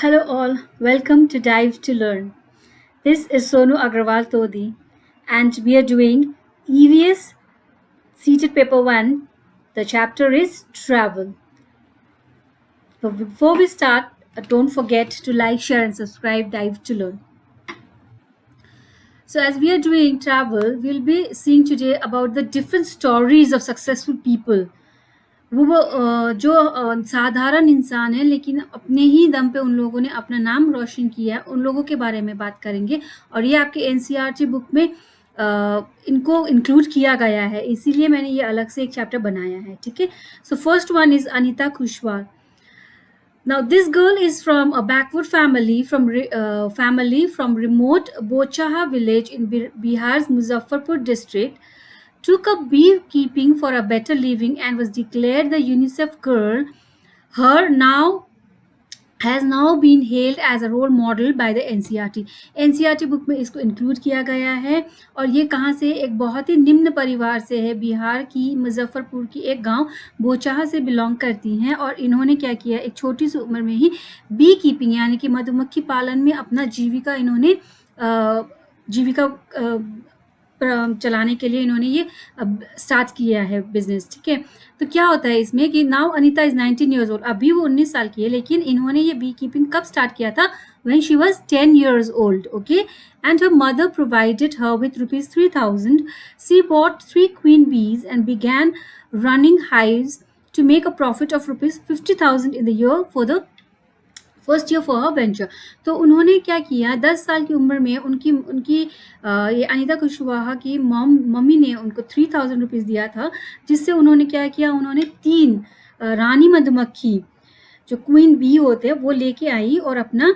Hello all, welcome to Dive to Learn. This is Sonu Agrawal Todi and we are doing EVS Seated Paper 1. The chapter is Travel. So before we start, don't forget to like, share and subscribe Dive to Learn. So as we are doing travel, we'll be seeing today about the different stories of successful people. जो साधारण इंसान है लेकिन अपने ही दम पे उन लोगों ने अपना नाम रोशन किया है, उन लोगों के बारे में बात करेंगे और ये आपके एनसीईआरटी बुक में इनको इंक्लूड किया गया है, इसीलिए मैंने ये अलग से एक चैप्टर बनाया है. ठीक है. So first one is Anita Kushwaha. Now this girl is from a backward family from remote Bochaha village in Bihar's Muzaffarpur district. Took up beekeeping for a better living and was declared the UNICEF girl. Her now has now been hailed as a role model by the NCERT. NCERT book में इसको include किया गया है और ये कहाँ से, एक बहुत ही निम्न परिवार से है, बिहार की मुजफ्फरपुर की एक गांव बोचाहा से बिलोंग करती हैं और इन्होंने क्या किया, एक छोटी सी उम्र में ही बी कीपिंग यानी कि मधुमक्खी पालन में अपना जीविका इन्होंने चलाने के लिए इन्होंने ये स्टार्ट किया है बिजनेस. ठीक है. तो क्या होता है इसमें कि now Anita is 19 years old. अभी वो 19 साल की है, लेकिन इन्होंने ये बी कीपिंग कब स्टार्ट किया था, when she was 10 years old. Okay. And her mother provided her with rupees 3,000. She bought 3 queen bees and began running hives to make a profit of rupees 50,000 in the year for the first year for her venture. तो उन्होंने क्या किया, 10 साल की उम्र में उनकी ये अनीता कुशवाहा की मम्मी ने उनको 3,000 रुपीज़ दिया था, जिससे उन्होंने क्या किया, उन्होंने 3 रानी मधुमक्खी जो क्वीन बी होते हैं वो लेके आई और अपना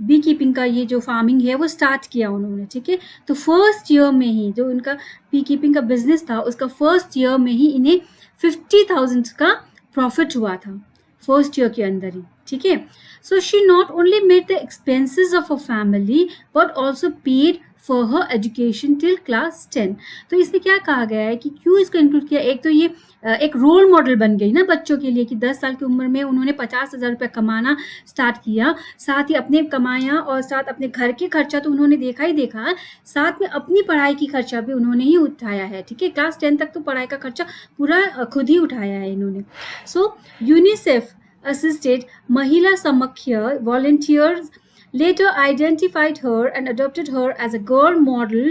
बी कीपिंग का ये जो फार्मिंग है वो स्टार्ट किया उन्होंने. ठीक है. तो फर्स्ट ईयर में ही जो उनका बी कीपिंग का बिजनेस था उसका फर्स्ट ईयर में ही इन्हें 50,000 का प्रॉफिट हुआ था, फर्स्ट ईयर के अंदर ही. ठीक है. So she not only made the expenses of a family but also paid for her education till class 10. तो इसमें क्या कहा गया है कि क्यों इसको इंक्लूड किया, एक तो ये एक रोल मॉडल बन गई ना बच्चों के लिए कि 10 साल की उम्र में उन्होंने 50,000 रुपये कमाना स्टार्ट किया, साथ ही अपने कमाया और साथ अपने घर के खर्चा तो उन्होंने देखा ही देखा, साथ में अपनी पढ़ाई की खर्चा भी उन्होंने ही उठाया है. ठीक है. क्लास 10 तक तो पढ़ाई का खर्चा पूरा खुद ही उठाया है इन्होंने. सो UNICEF assisted Mahila Samakhya volunteers later identified her and adopted her as a girl model.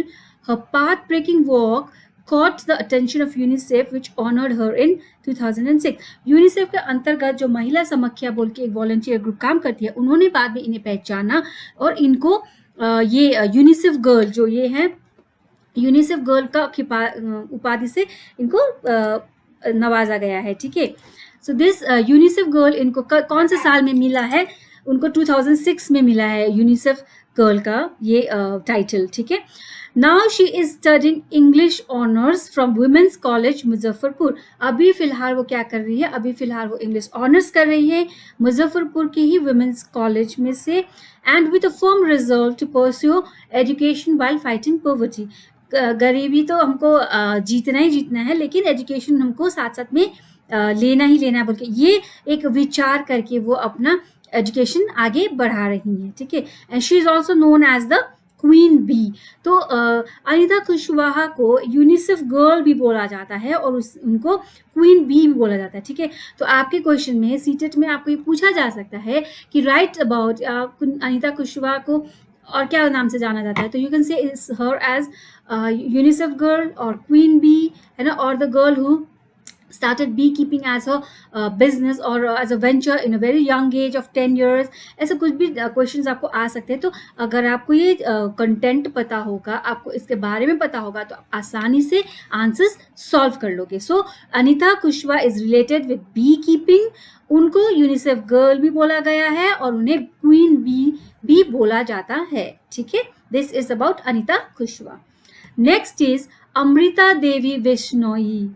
Her path-breaking walk caught the attention of UNICEF, which honored her in 2006. UNICEF के अंतर्गत जो महिला समख्या बोल के एक वॉलंटियर ग्रुप काम करती है, उन्होंने बाद में इन्हें पहचाना और इनको ये यूनिसेफ गर्ल जो ये है, यूनिसेफ गर्ल का उपाधि से इनको नवाजा गया है. ठीक है. सो दिस यूनिसेफ गर्ल इनको कौन से साल में मिला है, उनको 2006 में मिला है यूनिसेफ गर्ल का ये टाइटल. ठीक है. Now she is studying English honours from women's college Muzaffarpur. अभी फिलहाल वो क्या कर रही है, अभी फिलहाल वो इंग्लिश ऑनर्स कर रही है मुजफ्फरपुर के ही वुमेन्स कॉलेज में से, and with a firm reserve to pursue education while fighting poverty. गरीबी तो हमको जीतना ही जीतना है, लेकिन एजुकेशन हमको साथ साथ में लेना ही लेना है बोल के ये एक विचार करके वो अपना एजुकेशन आगे बढ़ा रही हैं. ठीक है. And she is also known as the queen bee. तो अनीता कुशवाहा को यूनिसेफ गर्ल भी बोला जाता है और उनको क्वीन बी भी बोला जाता है. ठीक है. तो आपके क्वेश्चन में सीटेट में आपको ये पूछा जा सकता है कि राइट अबाउट अनीता कुशवाहा को और क्या नाम से जाना जाता है, तो you can say is her as UNICEF girl और क्वीन बी, है ना, और the girl who started beekeeping as a business or as a venture in a very young age of 10 years. ऐसे कुछ भी क्वेश्चंस आपको आ सकते हैं. तो अगर आपको ये कंटेंट पता होगा, आपको इसके बारे में पता होगा, तो आसानी से आंसर्स सॉल्व कर लोगे. So Anita Kushwaha is related with beekeeping. उनको यूनिसेफ गर्ल भी बोला गया है और उन्हें क्वीन बी भी बोला जाता है. ठीक है. This is about Anita Kushwaha. Next is Amrita Devi Bishnoi.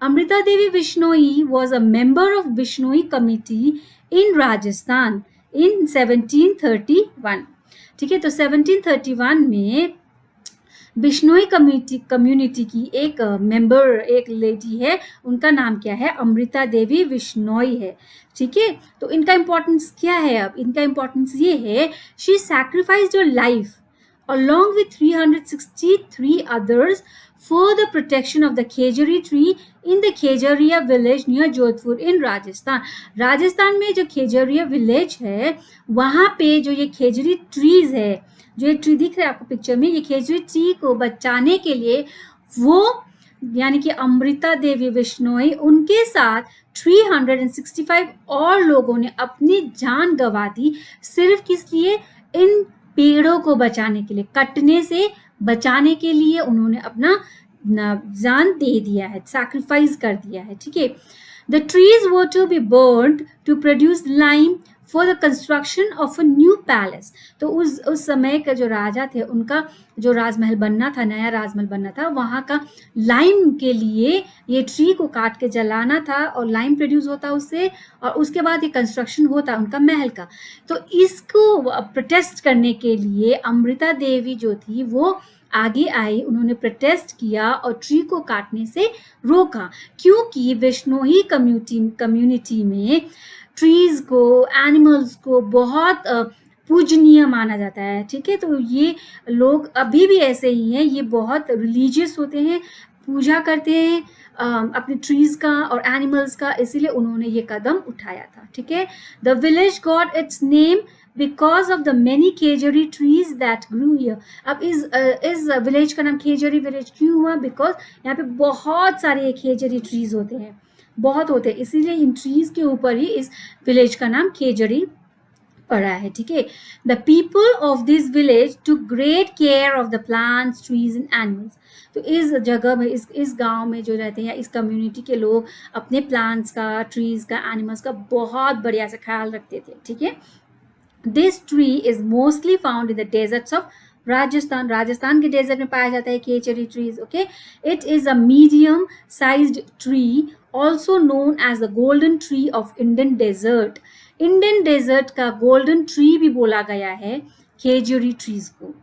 Amrita Devi Bishnoi was a member of Bishnoi committee in Rajasthan in 1731. ठीक है. तो 1731 में बिश्नोई कम्युनिटी की एक मेंबर, एक लेडी है, उनका नाम क्या है, अमृता देवी बिश्नोई है। ठीक है, तो इनका इंपॉर्टेंस क्या है? अब इनका इंपॉर्टेंस ये है, she sacrificed your life along with 363 others for the protection of the Khejari tree in the Khejariya village near Jodhpur in Rajasthan. Rajasthan में जो खेजरिया विलेज है, वहां पे जो ये खेजरी ट्रीज है, जो ये ट्री दिख रहा है आपको पिक्चर में, ये खेजरी ट्री को बचाने के लिए वो यानी कि अमृता देवी बिश्नोई, उनके साथ 365 और लोगों ने अपनी जान गंवा दी। सिर्फ किस लिए? इन पेड़ों को बचाने के लिए, कटने से बचाने के लिए उन्होंने अपना जान दे दिया है, सैक्रिफाइस कर दिया है। ठीक है, the trees were to be burned to produce lime for the construction of a new palace. तो उस समय का जो राजा थे, उनका जो राजमहल बनना था, नया राजमहल बनना था, वहाँ का लाइम के लिए ये ट्री को काट के जलाना था और लाइम प्रोड्यूस होता उससे, और उसके बाद ये कंस्ट्रक्शन होता उनका महल का। तो इसको प्रोटेस्ट करने के लिए अमृता देवी जो थी वो आगे आई, उन्होंने प्रोटेस्ट किया और ट्री को काटने से रोका, क्योंकि बिश्नोई कम्युनिटी में ट्रीज को, एनिमल्स को बहुत पूजनीय माना जाता है। ठीक है, तो ये लोग अभी भी ऐसे ही हैं, ये बहुत रिलीजियस होते हैं, पूजा करते हैं अपने ट्रीज का और एनिमल्स का, इसीलिए उन्होंने ये कदम उठाया था। ठीक है, the village got its name because of the many khejri trees that grew here. अब इस विलेज का नाम खेजरी विलेज क्यों हुआ? बिकॉज यहाँ पे बहुत सारे खेजरी ट्रीज होते हैं, बहुत होते हैं, इसीलिए इन ट्रीज के ऊपर ही इस विलेज का नाम खेजरी पड़ा है। ठीक है, the people of this village to great care of the plants, trees and animals. तो इस जगह में, इस गांव में जो रहते हैं, इस कम्युनिटी के लोग अपने प्लांट्स का, ट्रीज का, एनिमल्स का बहुत बढ़िया से ख्याल रखते थे। ठीक है, this tree is mostly found in the deserts of Rajasthan. Rajasthan के डेजर्ट में पाया जाता है khejri trees. Okay, it is a medium sized tree, also known as the golden tree of Indian desert. Indian desert का गोल्डन ट्री भी बोला गया है खेजरी ट्रीज को।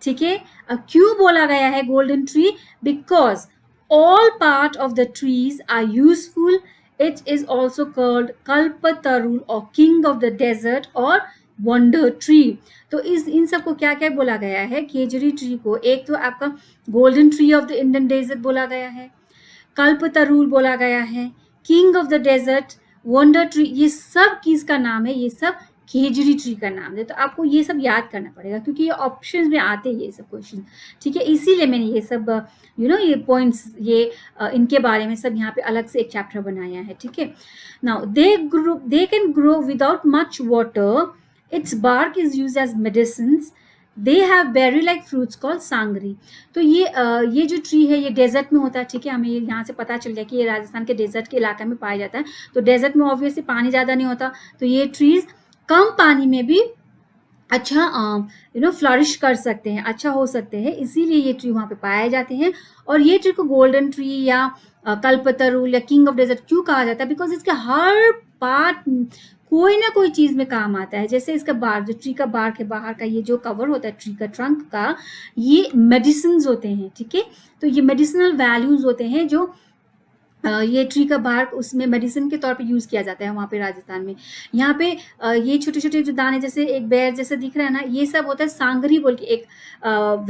ठीक है, अब क्यों बोला गया है golden tree? Because all part of the trees are useful. It is also called Kalpatarul और किंग ऑफ द डेजर्ट और वंडर ट्री। तो इन सबको क्या क्या बोला गया है खेजरी ट्री को? एक तो आपका golden tree of the Indian desert बोला गया है, कल्पतरुल बोला गया है, king of the desert, wonder tree, ये सब किसका नाम है? ये सब खेजरी ट्री का नाम है। तो आपको ये सब याद करना पड़ेगा क्योंकि ये ऑप्शंस में आते हैं ये सब क्वेश्चन। ठीक है, इसीलिए मैंने ये सब ये पॉइंट्स, ये इनके बारे में सब यहाँ पे अलग से एक चैप्टर बनाया है। ठीक है, now they can grow without much water, its bark is use as medicines, they have berry like fruits called sangri. तो ये जो ट्री है ये डेजर्ट में होता है। ठीक है, हमें यहाँ से पता चल गया कि ये राजस्थान के डेजर्ट के इलाके में पाया जाता है। तो डेजर्ट में ऑब्वियसली पानी ज़्यादा नहीं होता, तो ये ट्रीज कम पानी में भी अच्छा फ्लरिश कर सकते हैं, अच्छा हो सकते हैं, इसीलिए ये ट्री वहाँ पे पाए जाते हैं। और ये ट्री को गोल्डन ट्री या कल्पतरुल या किंग ऑफ डेजर्ट क्यों कहा जाता है? बिकॉज इसके हर पार्ट कोई ना कोई चीज में काम आता है। जैसे इसका बार्क, जो ट्री का बार्क है, बाहर का ये जो कवर होता है ट्री का ट्रंक का, ये मेडिसिन होते हैं। ठीक है, तो ये मेडिसिनल वैल्यूज होते हैं जो ये ट्री का बार्क उसमें मेडिसिन के तौर पे यूज़ किया जाता है वहाँ पे राजस्थान में। यहाँ पे ये छोटे छोटे जो दाने जैसे एक बेर जैसे दिख रहा है ना, ये सब होता है सांगरी बोल के एक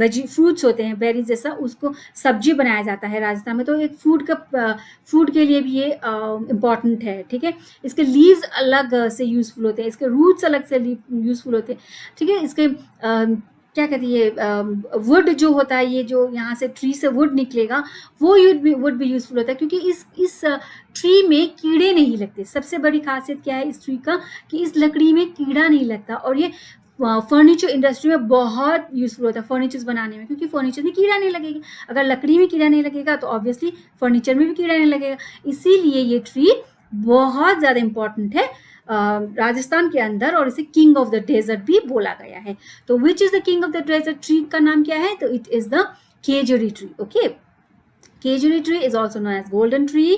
वेजी फ्रूट्स होते हैं, बेरीज जैसा, उसको सब्जी बनाया जाता है राजस्थान में। तो एक फूड के लिए भी ये इम्पॉर्टेंट है। ठीक है, इसके लीव्स अलग से यूज़फुल होते हैं, इसके रूट्स अलग से यूज़फुल होते हैं। ठीक है, इसके क्या कहती है वुड जो होता है, ये जो यहाँ से ट्री से वुड निकलेगा वो वुड भी यूजफुल होता है क्योंकि इस ट्री में कीड़े नहीं लगते। सबसे बड़ी खासियत क्या है इस ट्री का कि इस लकड़ी में कीड़ा नहीं लगता, और ये फर्नीचर इंडस्ट्री में बहुत यूजफुल होता है फर्नीचर्स बनाने में, क्योंकि फर्नीचर में कीड़ा नहीं लगेगा। अगर लकड़ी में कीड़ा नहीं लगेगा तो ऑब्वियसली फर्नीचर में भी कीड़ा नहीं लगेगा, इसीलिए ये ट्री बहुत ज़्यादा इंपॉर्टेंट है राजस्थान के अंदर, और इसे किंग ऑफ द डेजर्ट भी बोला गया है। तो which is the king of the desert tree का नाम क्या है? तो it is the khejri tree. Okay, khejri tree is also known as golden tree,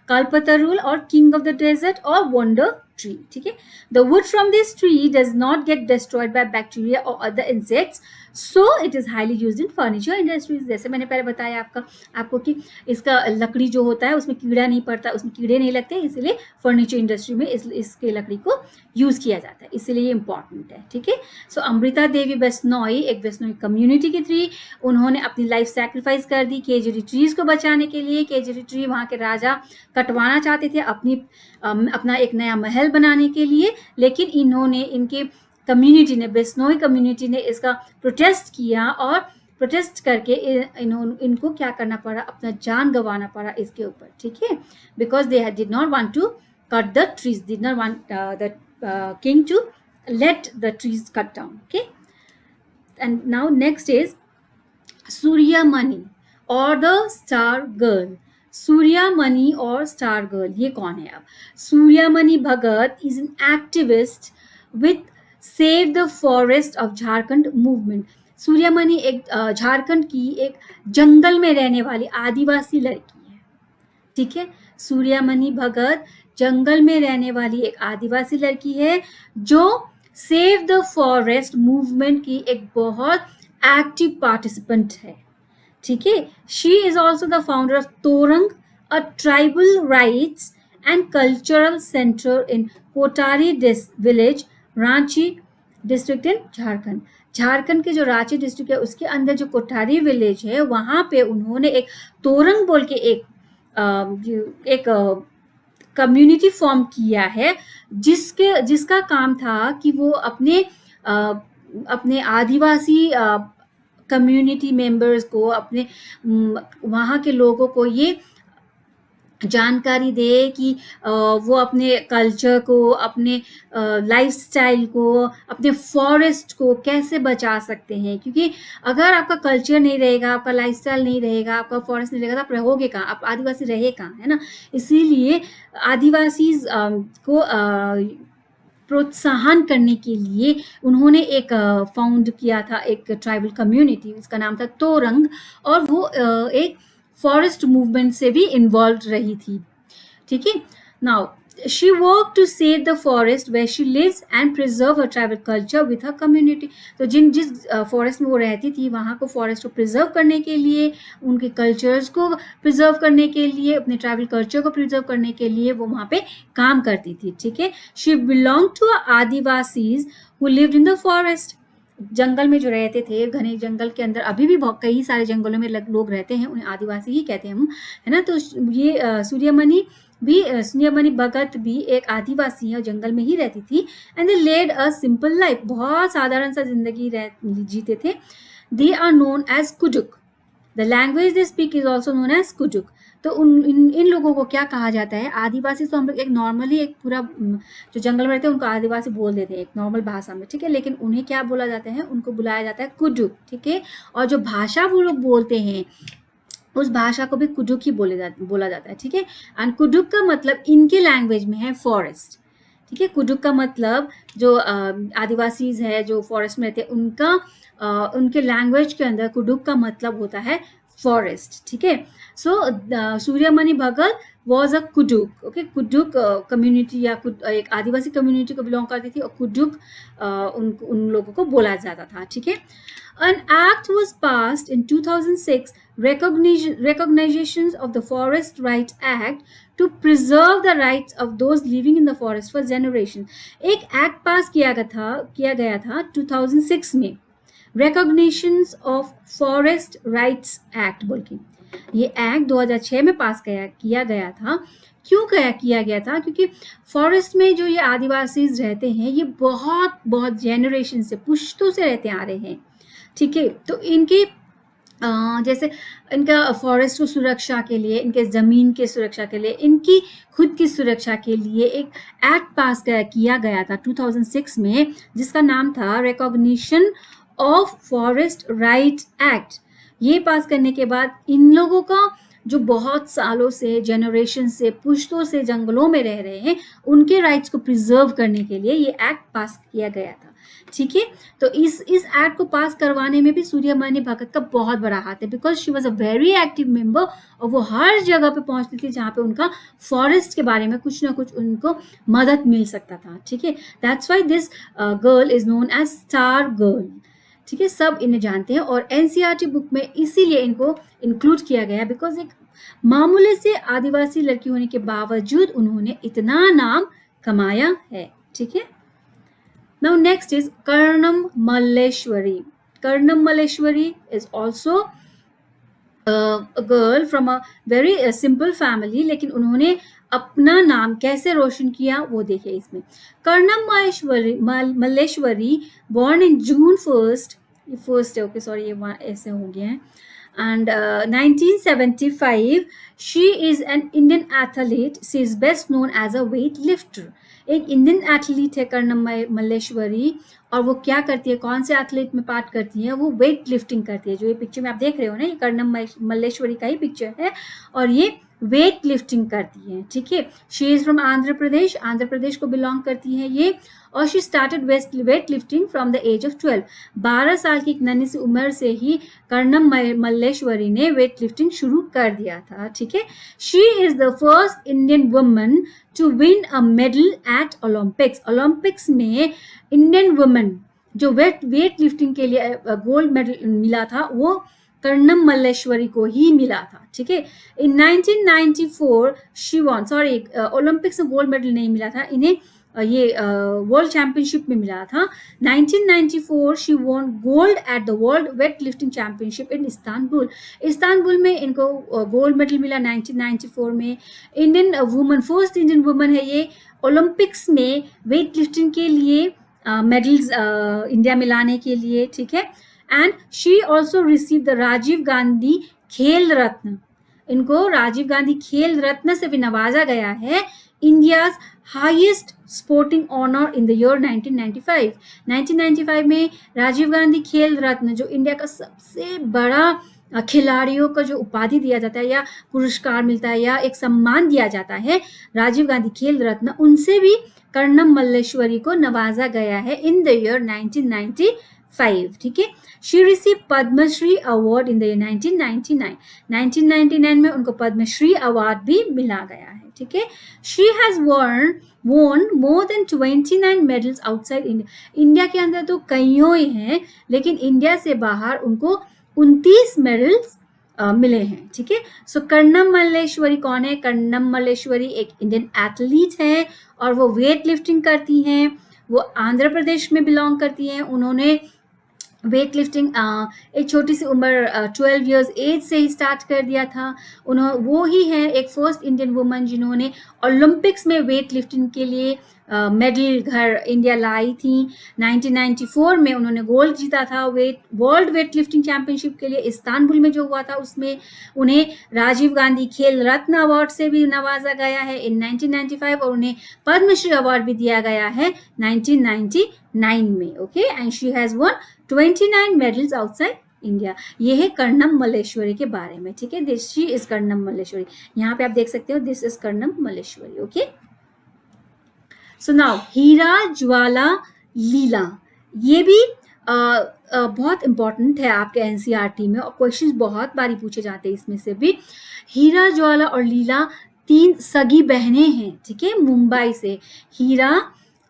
Kalpatarul और किंग ऑफ द डेजर्ट और वंडर tree. ठीक है, the wood from this tree does not get destroyed by bacteria or other insects, so it is highly used in furniture industries. जैसे मैंने पहले बताया आपको कि इसका लकड़ी जो होता है उसमें कीड़ा नहीं पड़ता, उसमें कीड़े नहीं लगते, इसलिए फर्नीचर इंडस्ट्री में इसके लकड़ी को यूज किया जाता है, इसलिए ये इंपॉर्टेंट है. ठीक है, सो अमृता देवी बिश्नोई एक बिश्नोई कम्युनिटी की थी. उन्होंने अपनी लाइफ सैक्रिफाइस कर दी केजरी ट्रीज को बचाने के लिए. केजरी ट्री वहाँ के राजा कटवाना चाहते थे अपना एक नया महल बनाने के लिए, लेकिन इनके कम्युनिटी ने, बिश्नोई कम्युनिटी ने इसका प्रोटेस्ट किया और प्रोटेस्ट करके इनको क्या करना पड़ा, अपना जान गंवाना पड़ा इसके ऊपर. ठीक है, because they did not want to cut the trees, did not want the king to let the trees cut down. Okay, and now next is Suryamani or the Star Girl. Suryamani or Star Girl, ये कौन है? अब Suryamani Bhagat is an activist with Save the Forest of Jharkhand movement. Suryamani एक झारखंड की एक जंगल में रहने वाली आदिवासी लड़की है. ठीक है, सूर्यमणि भगत जंगल में रहने वाली एक आदिवासी लड़की है जो सेव द फॉरेस्ट मूवमेंट की एक बहुत एक्टिव पार्टिसिपेंट है. ठीक है, she is also the founder of Torang, a tribal rights and cultural centre in Kotari village, Ranchi district in Jharkhand. Jharkhand के जो रांची डिस्ट्रिक्ट है उसके अंदर जो कोठारी विलेज है वहां पे उन्होंने एक तोरंग बोल के एक कम्युनिटी फॉर्म किया है, जिसका काम था कि वो अपने आदिवासी कम्युनिटी मेंबर्स को, अपने वहाँ के लोगों को ये जानकारी दे कि वो अपने कल्चर को, अपने लाइफस्टाइल को, अपने फॉरेस्ट को कैसे बचा सकते हैं. क्योंकि अगर आपका कल्चर नहीं रहेगा, आपका लाइफस्टाइल नहीं रहेगा, आपका फॉरेस्ट नहीं रहेगा, तो आप रहोगे कहाँ, आप आदिवासी रहे कहाँ, है ना. इसीलिए आदिवासी को प्रोत्साहन करने के लिए उन्होंने एक फाउंड किया था एक ट्राइबल कम्युनिटी, उसका नाम था तोरंग, और वो एक फॉरेस्ट मूवमेंट से भी इन्वॉल्व रही थी. ठीक है, now she work to save the forest where she lives and preserve her tribal culture with her community. तो जिस फॉरेस्ट में वो रहती थी वहाँ को फॉरेस्ट को प्रिजर्व करने के लिए, उनके कल्चर्स को प्रिजर्व करने के लिए, अपने ट्राइबल कल्चर को प्रिजर्व करने के लिए वो वहाँ पे काम करती थी. ठीक है, she belong to adivasis who lived in the forest. जंगल में जो रहते थे, घने जंगल के अंदर अभी भी बहुत कई सारे जंगलों में लोग रहते हैं, उन्हें आदिवासी ही कहते हैं हम, है ना. तो ये सूर्यमणि भगत भी एक आदिवासी है, जंगल में ही रहती थी. And they led a simple life, बहुत साधारण सा जिंदगी जीते थे. They are known as Kudukh. The language they speak is also known as Kudukh. तो इन लोगों को क्या कहा जाता है, आदिवासी. तो हम लोग एक नॉर्मली एक पूरा जो जंगल में रहते हैं उनको आदिवासी बोल देते हैं एक नॉर्मल भाषा में. ठीक है, लेकिन उन्हें क्या बोला जाता है, उनको बुलाया जाता है कुडुक. ठीक है, और जो भाषा वो लोग बोलते हैं उस भाषा को भी कुडुक ही बोला जाता है. ठीक है, एंड कुडुक का मतलब इनके लैंग्वेज में है फॉरेस्ट. ठीक है, कुडुक का मतलब जो आदिवासीज है जो फॉरेस्ट में रहते हैं उनके लैंग्वेज के अंदर कुडुक का मतलब होता है फॉरेस्ट. ठीक है, so Suryamani Bhagat was a Kudukh. Okay, Kudukh community या एक आदिवासी कम्युनिटी को बिलोंग करती थी और कुडुक उन लोगों को बोला जाता था. ठीक है, an act was passed in 2006 recognitions of the Forest Right Act to preserve the rights of those living in the forest for generations. एक एक्ट पास किया गया था 2006 में, recognitions of forest rights act बोल के. ये एक्ट 2006 में पास किया गया था. क्यों किया गया था? क्योंकि फॉरेस्ट में जो ये आदिवासीज रहते हैं ये बहुत बहुत जेनरेशन से, पुश्तों से रहते आ रहे हैं. ठीक है, तो इनके जैसे इनका फॉरेस्ट को सुरक्षा के लिए, इनके ज़मीन के सुरक्षा के लिए, इनकी खुद की सुरक्षा के लिए एक एक्ट पास किया गया था 2006 में, जिसका नाम था recognition of forest right act. ये पास करने के बाद इन लोगों का जो बहुत सालों से, जनरेशन से, पुश्तों से जंगलों में रह रहे हैं, उनके राइट्स को प्रिजर्व करने के लिए ये एक्ट पास किया गया था। ठीक है, तो इस एक्ट को पास करवाने में भी सूर्यमणि भगत का बहुत बड़ा हाथ है, because she was a very active member, और वो हर जगह पे पहुंचती थी जहाँ पे उनका फॉरेस्ट के बारे में कुछ ना कुछ उनको मदद मिल सकता था। ठीक है, that's why this girl is known as star girl. ठीक है, सब इन्हें जानते हैं, और एनसीईआरटी बुक में इसीलिए इनको इंक्लूड किया गया, बिकॉज एक मामूली से आदिवासी लड़की होने के बावजूद उन्होंने इतना नाम कमाया है। ठीक है, now next is Karnam Malleshwari. Karnam Malleshwari is also a girl from a very simple family, लेकिन उन्होंने अपना नाम कैसे रोशन किया वो देखिए इसमें। Karnam Malleswari born in June 1st, okay sorry ये ऐसे हो गया है, and 1975 she is an Indian athlete. She is best known as a weightlifter. एक इंडियन एथलीट है कर्णम मल्लेश्वरी, और वो क्या करती है, कौन से एथलीट में पार्ट करती है, वो वेट लिफ्टिंग करती है। जो ये पिक्चर में आप देख रहे हो ना, ये कर्णम मल्लेश्वरी का ही पिक्चर है, और ये वेट लिफ्टिंग करती है। ठीक है, she is from Andhra Pradesh, Andhra Pradesh को बिलोंग करती है ये, और she started weight lifting from the age of 12। 12 साल की एक नन्ही सी उम्र से ही कर्णम मल्लेश्वरी ने वेट लिफ्टिंग शुरू कर दिया था। ठीक है, she is the first Indian woman to win a medal at Olympics. Olympics में इंडियन वुमन जो वेट लिफ्टिंग के लिए गोल्ड मेडल मिला था, वो कर्णम मल्लेश्वरी को ही मिला था। ठीक है, इन 1994 शी वॉन, सॉरी ओलंपिक्स में गोल्ड मेडल नहीं मिला था इन्हें, ये वर्ल्ड चैंपियनशिप में मिला था। 1994 she won gold at the world weight lifting championship in Istanbul. Istanbul में इनको गोल्ड मेडल मिला 1994 में। Indian woman, first Indian woman है ये ओलंपिक्स में वेट लिफ्टिंग के लिए मेडल्स इंडिया में लाने के लिए। ठीक है, and she also receive the Rajiv Gandhi Khel Ratna. इनको राजीव गांधी खेल रत्न से भी नवाजा गया है, India's highest sporting honour in the year 1995। 1995 में राजीव गांधी खेल रत्न, जो इंडिया का सबसे बड़ा खिलाड़ियों का जो उपाधि दिया जाता है या पुरस्कार मिलता है या एक सम्मान दिया जाता है, राजीव गांधी खेल रत्न, उनसे भी कर्णम मल्लेश्वरी को नवाजा गया है इन द ईयर 1995। ठीक है, she receive Padmashri award in the year 1999। 1999 में उनको पद्मश्री अवार्ड भी मिला गया है। ठीक है, she has won more than 29 medals outside India. India के अंदर तो कईयों ही हैं, लेकिन इंडिया से बाहर उनको 29 मेडल्स मिले हैं। ठीक है, सो कर्णम मल्लेश्वरी कौन है? कर्णम मल्लेश्वरी एक इंडियन एथलीट है, और वो वेट लिफ्टिंग करती हैं। वो आंध्र प्रदेश में बिलोंग करती हैं। उन्होंने वेट लिफ्टिंग एक छोटी सी उम्र 12 इयर्स एज से ही स्टार्ट कर दिया था। वो ही है एक फर्स्ट इंडियन वुमन जिन्होंने ओलंपिक्स में वेट लिफ्टिंग के लिए मेडल घर इंडिया लाई थी। 1994 में उन्होंने गोल्ड जीता था वर्ल्ड वेट लिफ्टिंग चैंपियनशिप के लिए इस्तांबुल में जो हुआ था, उसमें उन्हें राजीव गांधी खेल रत्न अवार्ड से भी नवाजा गया है इन 1995, और उन्हें पद्मश्री अवार्ड भी दिया गया है 1999 में। Okay, and she has won 29 medals outside India. ये है कर्णम मल्लेश्वरी के बारे में। ठीक है, this she is Karnam Malleswari. यहाँ पे आप देख सकते हो, this is Karnam Malleswari. Okay, so now Heera Jwala Leela, ये भी बहुत इंपॉर्टेंट है आपके एनसीईआरटी में, और क्वेश्चंस बहुत बारी पूछे जाते हैं इसमें से भी। हीरा ज्वाला और लीला 3 सगी बहनें हैं। ठीक है, मुंबई से Hira,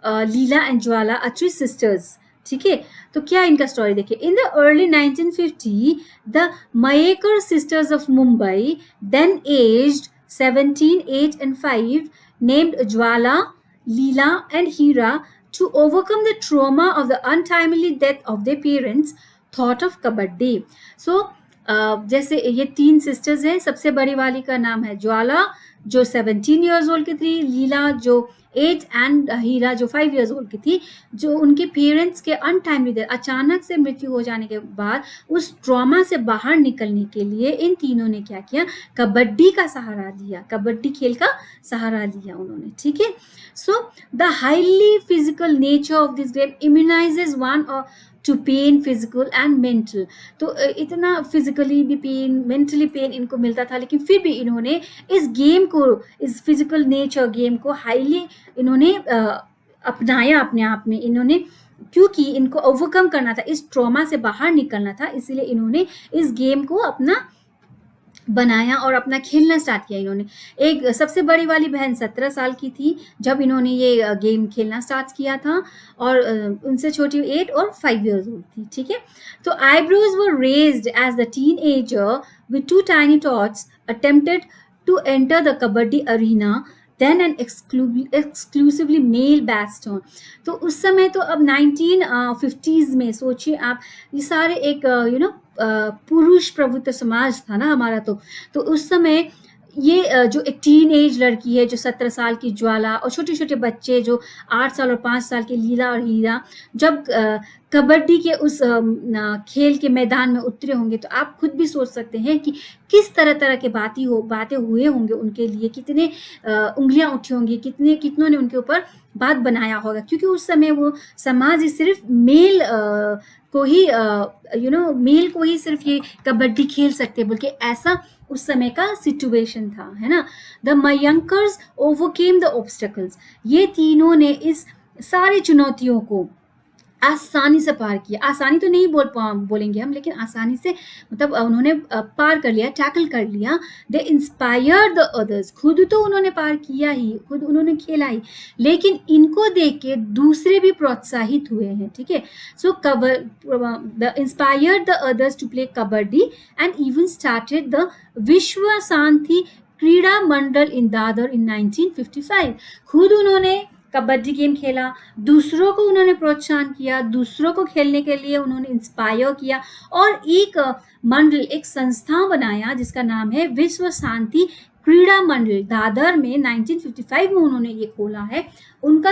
Leela and Jwala are 3 sisters. ठीक है, तो क्या इनका स्टोरी देखिए। In the early 1950 the Mayekar sisters of Mumbai, then aged 17, 8 and 5, named Jwala, Leela and Hira to overcome the trauma of the untimely death of their parents, thought of kabaddi. So जैसे ये 3 सिस्टर्स हैं, सबसे बड़ी वाली का नाम है ज्वाला जो 17 years old की थी, लीला जो 8 एंड हीरा जो 5 इयर्स ओल्ड की थी, जो उनके पेरेंट्स के अनटाइमली डेथ, अचानक से मृत्यु हो जाने के बाद उस ट्रॉमा से बाहर निकलने के लिए इन तीनों ने क्या किया, कबड्डी का सहारा लिया, कबड्डी खेल का सहारा लिया उन्होंने, ठीक है। So the highly physical nature of this game immunises one to pain physical and mental. तो इतना फिजिकली भी पेन, मेंटली पेन इनको मिलता था, लेकिन फिर भी इन्होंने इस गेम को, इस फिजिकल नेचर गेम को हाईली इन्होंने अपनाया अपने आप में। इन्होंने, क्योंकि इनको ओवरकम करना था, इस ट्रॉमा से बाहर निकलना था, इसीलिए इन्होंने इस गेम को अपना बनाया और अपना खेलना स्टार्ट किया इन्होंने। एक सबसे बड़ी वाली बहन 17 साल की थी जब इन्होंने ये गेम खेलना स्टार्ट किया था, और उनसे छोटी 8 और 5 इयर्स ओल्ड थी, ठीक है। तो eyebrows were raised as the teenager with 2 tiny tots attempted to enter the kabaddi arena, then an exclusively male bastion. तो उस समय, तो अब 1950s में सोचिए आप, ये सारे एक पुरुष प्रभुत्व समाज था ना हमारा। तो उस समय ये जो एक टीन एज लड़की है, जो 17 साल की ज्वाला, और छोटे छोटे बच्चे जो 8 साल और 5 साल के लीला और हीरा, जब कबड्डी के उस खेल के मैदान में उतरे होंगे, तो आप खुद भी सोच सकते हैं कि किस तरह के बातें हुए होंगे उनके लिए, कितने उंगलियां उठी होंगी, कितनों ने उनके ऊपर बात बनाया होगा, क्योंकि उस समय वो समाज सिर्फ मेल को ही मेल को ही सिर्फ ये कबड्डी खेल सकते, बल्कि ऐसा उस समय का सिचुएशन था, है ना। The Mayankars overcame the obstacles. ये तीनों ने इस सारी चुनौतियों को आसानी से पार किया। आसानी तो नहीं बोलेंगे हम, लेकिन आसानी से मतलब उन्होंने पार कर लिया, टैकल कर लिया। दे इंस्पायर्ड द अदर्स। खुद तो उन्होंने पार किया ही, खुद उन्होंने खेला ही, लेकिन इनको देख के दूसरे भी प्रोत्साहित हुए हैं, ठीक है। So the inspired the others to play kabaddi and even started the Vishwa Shanti क्रीड़ा मंडल इन दादर इन 1955। खुद उन्होंने कबड्डी गेम खेला, दूसरों को उन्होंने प्रोत्साहन किया, दूसरों को खेलने के लिए उन्होंने इंस्पायर किया, और एक मंडल, एक संस्था बनाया जिसका नाम है विश्व शांति क्रीड़ा मंडल। दादर में 1955 में उन्होंने ये खोला है। उनका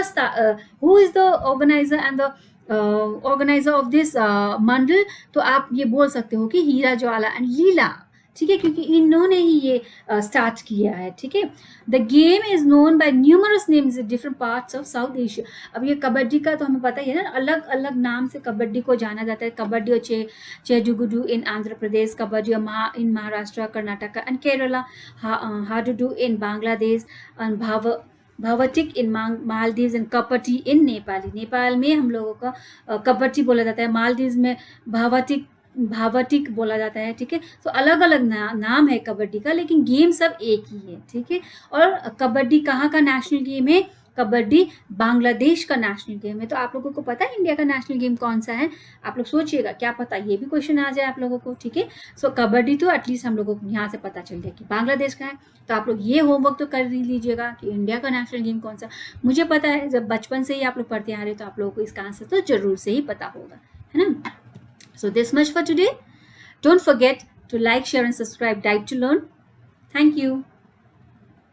who is the organiser and the organiser of this mandal, तो आप ये बोल सकते हो कि हीरा ज्वाला एंड लीला, ठीक है, क्योंकि इन्होंने ही ये स्टार्ट किया है, ठीक है। The game is known by numerous names in different parts of south Asia. अब ये कबड्डी का तो हमें पता ही है ना, अलग अलग नाम से कबड्डी को जाना जाता है। कबड्डी और chedugudu in Andhra Pradesh, kabaddi in Maharashtra, Karnataka and Kerala, hadudu in Bangladesh, bhavatik in Maldives and kapati in Nepali. Nepal में हम लोगों का कपटी बोला जाता है, मालदीव्स में भावटिक बोला जाता है, ठीक है। तो अलग अलग नाम है कबड्डी का, लेकिन गेम सब एक ही है, ठीक है। और कबड्डी कहाँ का नेशनल गेम है? कबड्डी बांग्लादेश का नेशनल गेम है। तो आप लोगों को पता है इंडिया का नेशनल गेम कौन सा है? आप लोग सोचिएगा, क्या पता ये भी क्वेश्चन आ जाए आप लोगों को, ठीक है। सो कबड्डी तो एटलीस्ट हम लोगों को यहाँ से पता चल गया कि बांग्लादेश का है। तो आप लोग ये होमवर्क तो कर लीजिएगा कि इंडिया का नेशनल गेम कौन सा। मुझे पता है, जब बचपन से ही आप लोग पढ़ते आ रहे, तो आप लोगों को इसका आंसर तो जरूर से ही पता होगा, है ना। So this much for today. Don't forget to like, share and subscribe Dive to Learn. Thank you.